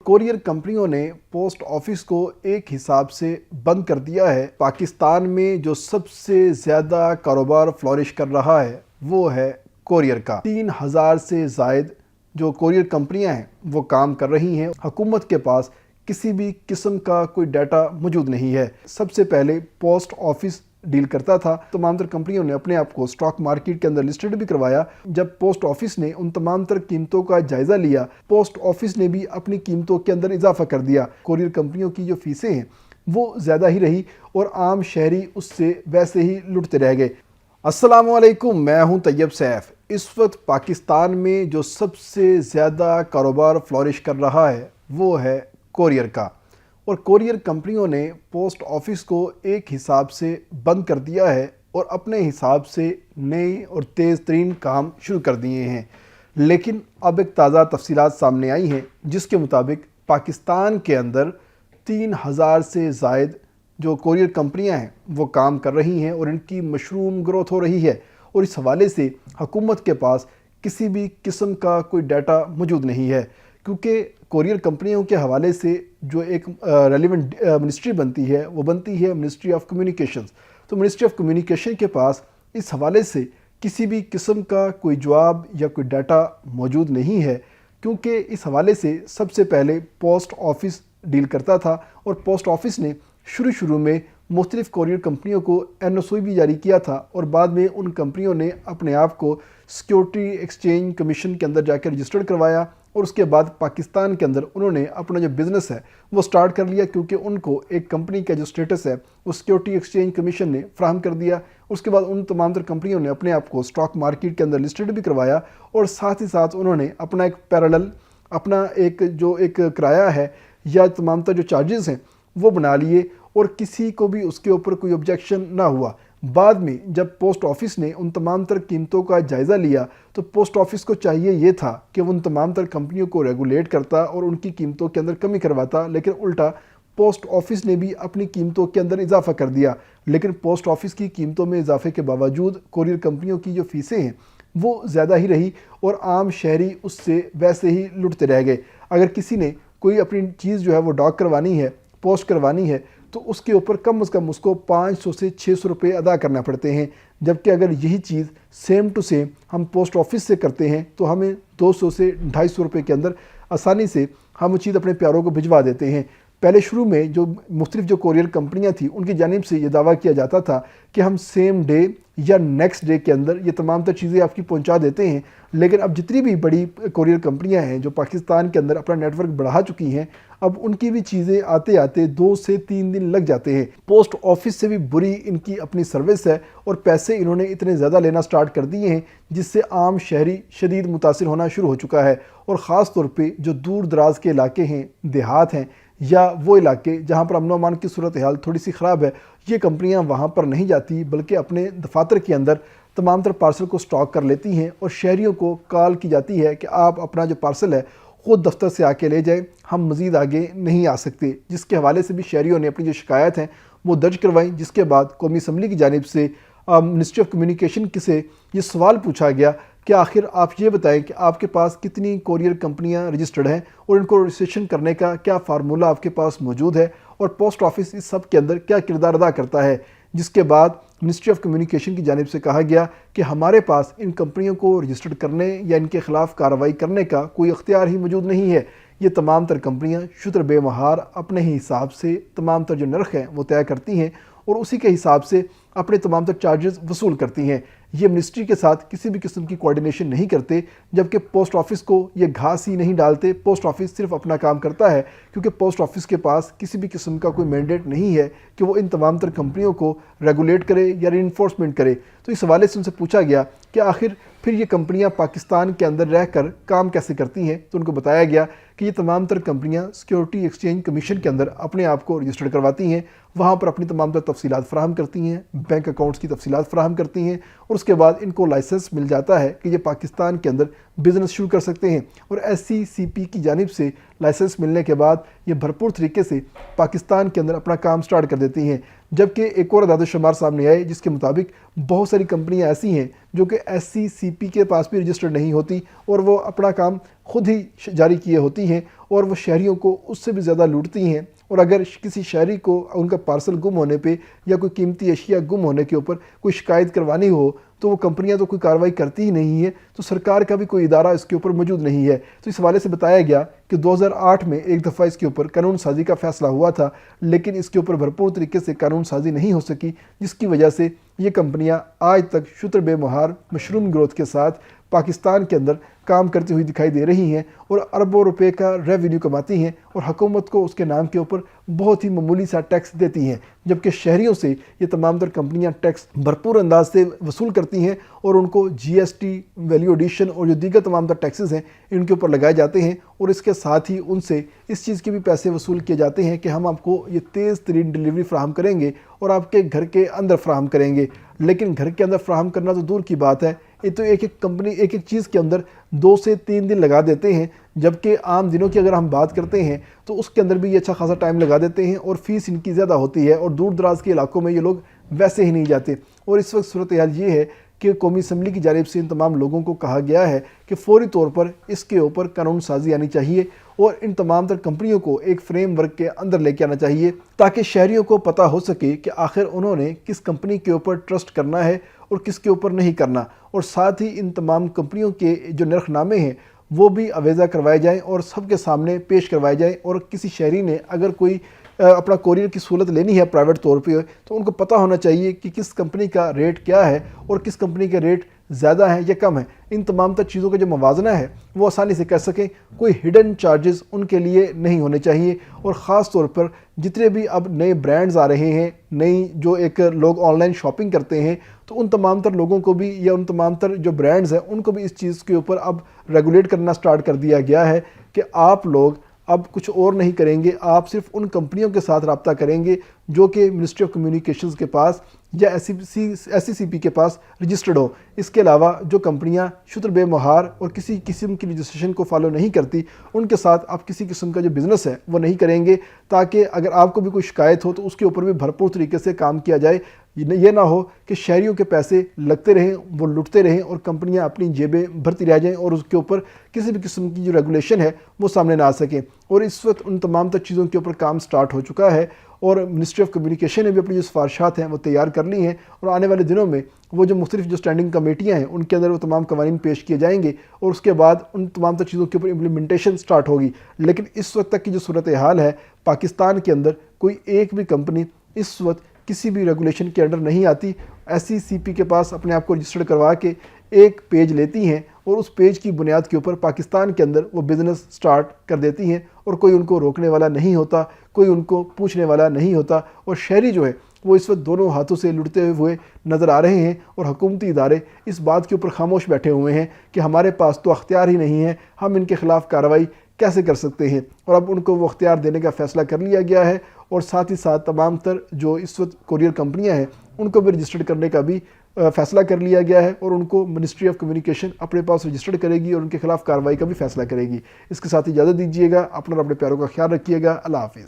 Courier कंपनियों ने post office को एक हिसाब से बंद कर दिया है। पाकिस्तान में जो सबसे ज़्यादा कारोबार फ्लॉरिश कर रहा है वो है कोरियर का। 3000 से ज़ायद जो कोरियर कंपनियां हैं वो काम कर रही हैं। हुकूमत के पास किसी भी किस्म का कोई डाटा मौजूद नहीं है। सबसे पहले पोस्ट ऑफिस डील करता था। तमाम तर कंपनियों ने अपने आप को स्टॉक मार्केट के अंदर लिस्टेड भी करवाया। जब पोस्ट ऑफिस ने उन तमाम तर कीमतों का जायज़ा लिया, पोस्ट ऑफिस ने भी अपनी कीमतों के अंदर इजाफा कर दिया। कोरियर कंपनियों की जो फीसें हैं वो ज़्यादा ही रही और आम शहरी उससे वैसे ही लुटते रह गए। अस्सलाम वालेकुम, मैं हूं तैयब सैफ। इस वक्त पाकिस्तान में जो सबसे ज़्यादा कारोबार फ्लॉरिश कर रहा है वो है कोरियर का। और कोरियर कंपनियों ने पोस्ट ऑफिस को एक हिसाब से बंद कर दिया है और अपने हिसाब से नए और तेज़ तरीन काम शुरू कर दिए हैं। लेकिन अब एक ताज़ा तफसीलात सामने आई हैं जिसके मुताबिक पाकिस्तान के अंदर 3000 से ज़ायद जो कोरियर कंपनियां हैं वो काम कर रही हैं और इनकी मशरूम ग्रोथ हो रही है। और इस हवाले से हुकूमत के पास किसी भी किस्म का कोई डाटा मौजूद नहीं है, क्योंकि कोरियर कंपनियों के हवाले से जो एक रेलिवेंट मिनिस्ट्री बनती है वो बनती है मिनिस्ट्री ऑफ कम्युनिकेशंस। तो मिनिस्ट्री ऑफ कम्युनिकेशन के पास इस हवाले से किसी भी किस्म का कोई जवाब या कोई डाटा मौजूद नहीं है, क्योंकि इस हवाले से सबसे पहले पोस्ट ऑफिस डील करता था और पोस्ट ऑफिस ने शुरू में मुख्तलिफ़ कोरियर कंपनियों को NOC भी जारी किया था और बाद में उन कंपनियों ने अपने आप को सिक्योरिटी एक्सचेंज कमीशन के अंदर जाकर रजिस्टर्ड करवाया और उसके बाद पाकिस्तान के अंदर उन्होंने अपना जो बिज़नेस है वो स्टार्ट कर लिया, क्योंकि उनको एक कंपनी का जो स्टेटस है वो सिक्योरिटी एक्सचेंज कमीशन ने फ्राहम कर दिया। उसके बाद उन तमाम तर कंपनियों ने अपने आप को स्टॉक मार्केट के अंदर लिस्टेड भी करवाया और साथ ही साथ उन्होंने अपना एक पैरेलल अपना एक किराया है या तमाम तर जो चार्जेस हैं वो बना लिए और किसी को भी उसके ऊपर कोई ऑब्जेक्शन ना हुआ। बाद में जब पोस्ट ऑफिस ने उन तमाम तर कीमतों का जायज़ा लिया तो पोस्ट ऑफिस को चाहिए ये था कि वो उन तमाम तर कंपनियों को रेगुलेट करता और उनकी कीमतों के अंदर कमी करवाता, लेकिन उल्टा पोस्ट ऑफिस ने भी अपनी कीमतों के अंदर इजाफा कर दिया। लेकिन पोस्ट ऑफिस की कीमतों में इजाफे के बावजूद कोरियर कंपनियों की जो फीसें हैं वो ज़्यादा ही रही और आम शहरी उससे वैसे ही लुटते रह गए। अगर किसी ने कोई अपनी चीज़ जो है वो डॉक करवानी है, पोस्ट करवानी है, तो उसके ऊपर कम से कम उसको 500 से 600 रुपये अदा करना पड़ते हैं, जबकि अगर यही चीज़ सेम टू सेम हम पोस्ट ऑफिस से करते हैं तो हमें 200 से 250 रुपये के अंदर आसानी से हम वो चीज़ अपने प्यारों को भिजवा देते हैं। पहले शुरू में जो मुख्तलिफ जो कोरियर कंपनियां थी उनकी जानिब से ये दावा किया जाता था कि हम सेम डे या नेक्स्ट डे के अंदर ये तमाम तर चीज़ें आपकी पहुंचा देते हैं, लेकिन अब जितनी भी बड़ी कोरियर कंपनियां हैं जो पाकिस्तान के अंदर अपना नेटवर्क बढ़ा चुकी हैं, अब उनकी भी चीज़ें आते आते 2 से 3 दिन लग जाते हैं। पोस्ट ऑफिस से भी बुरी इनकी अपनी सर्विस है और पैसे इन्होंने इतने ज़्यादा लेना स्टार्ट कर दिए हैं जिससे आम शहरी शदीद मुतासिर होना शुरू हो चुका है। और ख़ास तौर पे जो दूर दराज के इलाके हैं, देहात हैं या वो इलाके जहाँ पर अमन व अमान की सूरत हाल थोड़ी सी ख़राब है, ये कंपनियाँ वहाँ पर नहीं जाती बल्कि अपने दफातर के अंदर तमाम तर पार्सल को स्टॉक कर लेती हैं और शहरियों को कॉल की जाती है कि आप अपना जो पार्सल है ख़ुद दफ्तर से आके ले जाएं, हम मज़ीद आगे नहीं आ सकते। जिसके हवाले से भी शहरियों ने अपनी जो शिकायत हैं वो दर्ज करवाई, जिसके बाद कौमी असम्बली की जानिब से मिनिस्ट्री ऑफ कम्युनिकेशन से ये सवाल पूछा गया कि आखिर आप ये बताएं कि आपके पास कितनी कोरियर कंपनियां रजिस्टर्ड हैं और इनको रजिस्ट्रेशन करने का क्या फार्मूला आपके पास मौजूद है और पोस्ट ऑफिस इस सब के अंदर क्या किरदार अदा करता है। जिसके बाद मिनिस्ट्री ऑफ कम्युनिकेशन की जानिब से कहा गया कि हमारे पास इन कंपनियों को रजिस्टर्ड करने या इनके ख़िलाफ़ कार्रवाई करने का कोई इख्तियार ही मौजूद नहीं है। ये तमाम तर कंपनियां शुतर बेमहार अपने ही हिसाब से तमाम तर जो नर्ख हैं वो तय करती हैं और उसी के हिसाब से अपने तमाम तर चार्जेस वसूल करती हैं। ये मिनिस्ट्री के साथ किसी भी किस्म की कोऑर्डिनेशन नहीं करते, जबकि पोस्ट ऑफिस को ये घास ही नहीं डालते। पोस्ट ऑफिस सिर्फ अपना काम करता है क्योंकि पोस्ट ऑफिस के पास किसी भी किस्म का कोई मैंडेट नहीं है कि वो इन तमाम तर कंपनियों को रेगुलेट करे या रीइंफोर्समेंट करे। तो इस हवाले से उनसे पूछा गया कि आखिर फिर ये कंपनियां पाकिस्तान के अंदर रहकर काम कैसे करती हैं, तो उनको बताया गया कि ये तमाम तर कंपनियां सिक्योरिटी एक्सचेंज कमीशन के अंदर अपने आप को रजिस्टर्ड करवाती हैं, वहाँ पर अपनी तमाम तर तफसीलात फ़राहम करती हैं, बैंक अकाउंट्स की तफसीलात फ़राहम करती हैं और उसके बाद इनको लाइसेंस मिल जाता है कि ये पाकिस्तान के अंदर बिज़नेस शुरू कर सकते हैं। और SCCP की जानिब से लाइसेंस मिलने के बाद ये भरपूर तरीके से पाकिस्तान के अंदर अपना काम स्टार्ट कर देती हैं। जबकि एक और अदाद शुमार सामने आए जिसके मुताबिक बहुत सारी कंपनियां ऐसी हैं जो कि SCCP के पास भी रजिस्टर्ड नहीं होती और वो अपना काम खुद ही जारी किए होती हैं और वो शहरियों को उससे भी ज़्यादा लूटती हैं। और अगर किसी शहरी को उनका पार्सल गुम होने पे या कोई कीमती अशिया गुम होने के ऊपर कोई शिकायत करवानी हो तो वो कंपनियां तो कोई कार्रवाई करती ही नहीं है, तो सरकार का भी कोई इदारा इसके ऊपर मौजूद नहीं है। तो इस हवाले से बताया गया कि 2008 में एक दफ़ा इसके ऊपर कानून साजी का फैसला हुआ था, लेकिन इसके ऊपर भरपूर तरीके से कानून साजी नहीं हो सकी, जिसकी वजह से ये कंपनियां आज तक शुतर बेमुहार मशरूम ग्रोथ के साथ पाकिस्तान के अंदर काम करती हुई दिखाई दे रही हैं और अरबों रुपए का रेवेन्यू कमाती हैं और हुकूमत को उसके नाम के ऊपर बहुत ही मामूली सा टैक्स देती हैं, जबकि शहरियों से ये तमाम तर कंपनियां टैक्स भरपूर अंदाज से वसूल करती हैं और उनको GST, वैल्यू एडिशन और जो दीगर तमाम तर टैक्सेस हैं इनके ऊपर लगाए जाते हैं और इसके साथ ही उनसे इस चीज़ के भी पैसे वसूल किए जाते हैं कि हम आपको ये तेज़ तरीन डिलीवरी फ्राहम करेंगे और आपके घर के अंदर फ्राहम करेंगे। लेकिन घर के अंदर फ्राहम करना तो दूर की बात है, ये तो एक एक कंपनी एक एक चीज़ के अंदर 2 से 3 दिन लगा देते हैं, जबकि आम दिनों की अगर हम बात करते हैं तो उसके अंदर भी ये अच्छा खासा टाइम लगा देते हैं और फ़ीस इनकी ज़्यादा होती है और दूर दराज के इलाकों में ये लोग वैसे ही नहीं जाते। और इस वक्त सूरत हाल ये है कि कौमी असम्बली की जानिब से इन तमाम लोगों को कहा गया है कि फौरी तौर पर इसके ऊपर कानून साजी आनी चाहिए और इन तमाम तर कंपनियों को एक फ्रेम वर्क के अंदर लेके आना चाहिए ताकि शहरियों को पता हो सके कि आखिर उन्होंने किस कंपनी के ऊपर ट्रस्ट करना है और किसके ऊपर नहीं करना। और साथ ही इन तमाम कंपनियों के जो नरखनामे हैं वो भी अवेज़ा करवाए जाएँ और सबके सामने पेश करवाए जाएँ और किसी शहरी ने अगर कोई अपना कोरियर की सहूलत लेनी है प्राइवेट तौर पे तो उनको पता होना चाहिए कि किस कंपनी का रेट क्या है और किस कंपनी के रेट ज़्यादा है या कम है। इन तमाम तर चीज़ों का जो मवाजना है वो आसानी से कर सकें, कोई हिडन चार्जेस उनके लिए नहीं होने चाहिए। और ख़ास तौर पर जितने भी अब नए ब्रांड्स आ रहे हैं, नई जो एक लोग ऑनलाइन शॉपिंग करते हैं, तो उन तमाम तर लोगों को भी या उन तमाम तर जो ब्रांड्स हैं उनको भी इस चीज़ के ऊपर अब रेगुलेट करना स्टार्ट कर दिया गया है कि आप लोग अब कुछ और नहीं करेंगे, आप सिर्फ उन कंपनियों के साथ रब्ता करेंगे जो कि मिनिस्ट्री ऑफ कम्युनिकेशंस के पास या SCCP के पास रजिस्टर्ड हो। इसके अलावा जो कंपनियां शुतर बेमुहार और किसी किस्म की रजिस्ट्रेशन को फॉलो नहीं करती उनके साथ आप किसी किस्म का जो बिज़नेस है वो नहीं करेंगे, ताकि अगर आपको भी कोई शिकायत हो तो उसके ऊपर भी भरपूर तरीके से काम किया जाए। ये ना हो कि शहरियों के पैसे लगते रहें, वो लुटते रहें और कंपनियां अपनी जेबें भरती रह जाएं और उसके ऊपर किसी भी किस्म की जो रेगुलेशन है वो सामने ना आ सके। और इस वक्त उन तमाम तर चीज़ों के ऊपर काम स्टार्ट हो चुका है और मिनिस्ट्री ऑफ कम्युनिकेशन ने भी अपनी जो सिफारिशात हैं वो तैयार कर ली हैं और आने वाले दिनों में वो जो मुख्तलिफ जो स्टैंडिंग कमेटियाँ हैं उनके अंदर वो तमाम कवानीन पेश किए जाएंगे और उसके बाद उन तमाम तर चीज़ों के ऊपर इम्प्लीमेंटेशन स्टार्ट होगी। लेकिन इस वक्त तक की जो सूरत हाल है पाकिस्तान के अंदर कोई एक भी कंपनी इस वक्त किसी भी रेगुलेशन के अंडर नहीं आती। SCCP के पास अपने आप को रजिस्टर्ड करवा के एक पेज लेती हैं और उस पेज की बुनियाद के ऊपर पाकिस्तान के अंदर वो बिज़नेस स्टार्ट कर देती हैं और कोई उनको रोकने वाला नहीं होता, कोई उनको पूछने वाला नहीं होता। और शहरी जो है वो इस वक्त दोनों हाथों से लुटते हुए नज़र आ रहे हैं और हुकूमती इदारे इस बात के ऊपर खामोश बैठे हुए हैं कि हमारे पास तो अख्तियार ही नहीं है, हम इनके ख़िलाफ़ कार्रवाई कैसे कर सकते हैं। और अब उनको वो अख्तियार देने का फ़ैसला कर लिया गया है और साथ ही साथ तमाम तर जो इस वक्त कोरियर कंपनियां हैं उनको भी रजिस्टर्ड करने का भी फ़ैसला कर लिया गया है और उनको मिनिस्ट्री ऑफ कम्युनिकेशन अपने पास रजिस्टर्ड करेगी और उनके खिलाफ़ कार्रवाई का भी फ़ैसला करेगी। इसके साथ इजाज़त दीजिएगा, अपना और अपने प्यारों का ख्याल रखिएगा। अल्लाह हाफ़िज़।